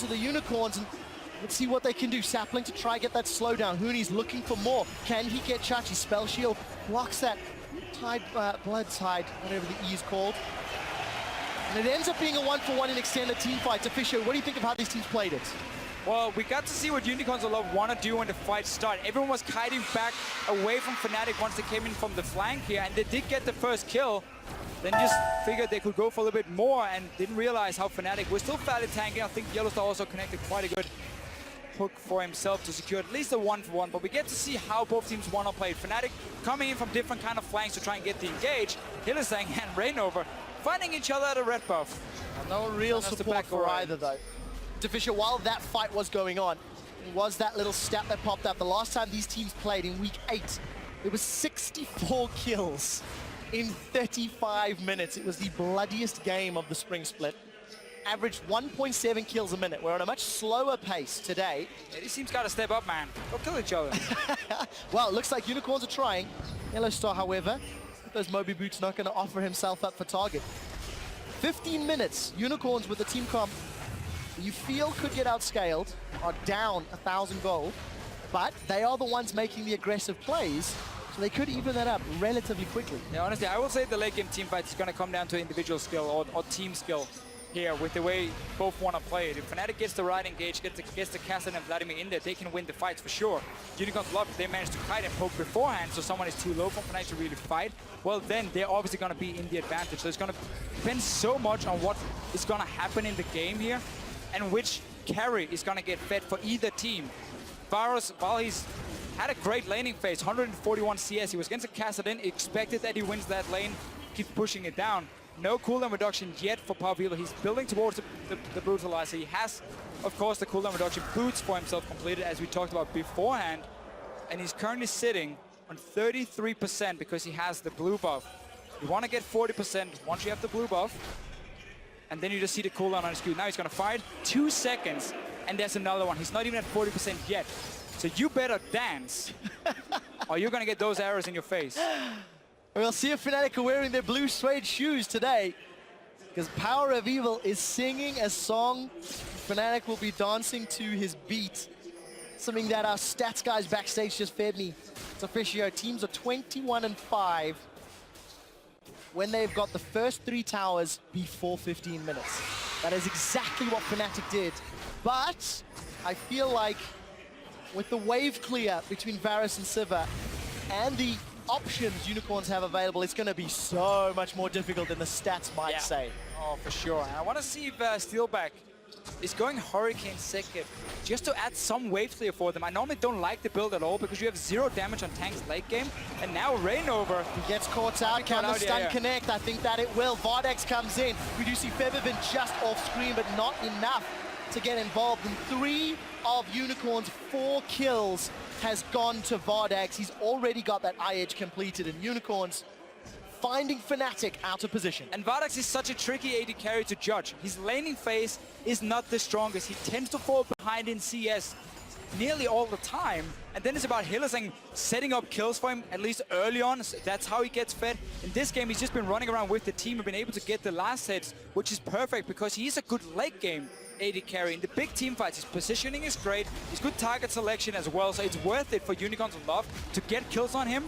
to the Unicorns, and let's see what they can do. Sapling to try get that slowdown. Hooney's looking for more. Can he get Chachi? Spell Shield blocks that Tide, Blood Tide, whatever the E is called. And it ends up being a 1-for-1 in extended team fights. Official, what do you think of how these teams played it? Well, we got to see what Unicorns of Love want to do when the fight started. Everyone was kiting back away from Fnatic once they came in from the flank here, and they did get the first kill. Then just figured they could go for a little bit more and didn't realize how Fnatic was still fairly tanking. I think Yellowstar also connected quite a good hook for himself to secure at least a 1-for-1, but we get to see how both teams want to play. Fnatic coming in from different kind of flanks to try and get the engage. Hylissang and Rainover finding each other at a red buff. No real support for either, though. Official, while that fight was going on, it was that little stat that popped up. The last time these teams played in week 8, it was 64 kills in 35 minutes. It was the bloodiest game of the spring split. Averaged 1.7 kills a minute. We're on a much slower pace today. Yeah, these teams got to step up, man. Go kill each other. Well, it looks like Unicorns are trying. Yellowstar, however, with those Moby Boots not going to offer himself up for target. 15 minutes, Unicorns with the team comp you feel could get outscaled, are down 1,000 gold, but they are the ones making the aggressive plays, so they could even that up relatively quickly. Yeah, honestly, I will say the late game team fight is going to come down to individual skill or team skill here with the way both want to play it. If Fnatic gets the right engage, gets the Cassidy and Vladimir in there, they can win the fights for sure. Unicorns Love, if they manage to kite and poke beforehand, so someone is too low for Fnatic to really fight, well then they're obviously going to be in the advantage. So it's going to depend so much on what is going to happen in the game here, and which carry is going to get fed for either team. Varus, while he's had a great laning phase, 141 CS, he was against a Kassadin, expected that he wins that lane, keeps pushing it down. No cooldown reduction yet for Pavilo. He's building towards the Brutalizer. He has, of course, the cooldown reduction boots for himself completed, as we talked about beforehand. And he's currently sitting on 33% because he has the blue buff. You want to get 40% once you have the blue buff. And then you just see the cooldown on his Q. Now he's going to fight 2 seconds, and there's another one. He's not even at 40% yet. So you better dance, or you're going to get those arrows in your face. We'll see if Fnatic are wearing their blue suede shoes today, because Power of Evil is singing a song. Fnatic will be dancing to his beat. Something that our stats guys backstage just fed me. It's official. Teams are 21-5. when they've got the first 3 towers before 15 minutes. That is exactly what Fnatic did. But I feel like with the wave clear between Varus and Siva and the options Unicorns have available, it's going to be so much more difficult than the stats might say. Oh, for sure. And I want to see if Steelback is going Hurricane second, just to add some wave clear for them. I normally don't like the build at all because you have 0 damage on tanks late game, and now Rainover. He gets caught out, can the stun connect? I think that it will. Vardex comes in. We do see Febiven just off screen, but not enough to get involved. And 3 of Unicorn's 4 kills has gone to Vardex. He's already got that eye edge completed, and Unicorns finding Fnatic out of position. And Vardex is such a tricky AD carry to judge. His laning phase is not the strongest. He tends to fall behind in CS nearly all the time. And then it's about Hylissang setting up kills for him, at least early on. So that's how he gets fed. In this game, he's just been running around with the team and been able to get the last hits, which is perfect because he's a good late game AD carry. In the big team fights, his positioning is great. He's good target selection as well, so it's worth it for Unicorns of Love to get kills on him.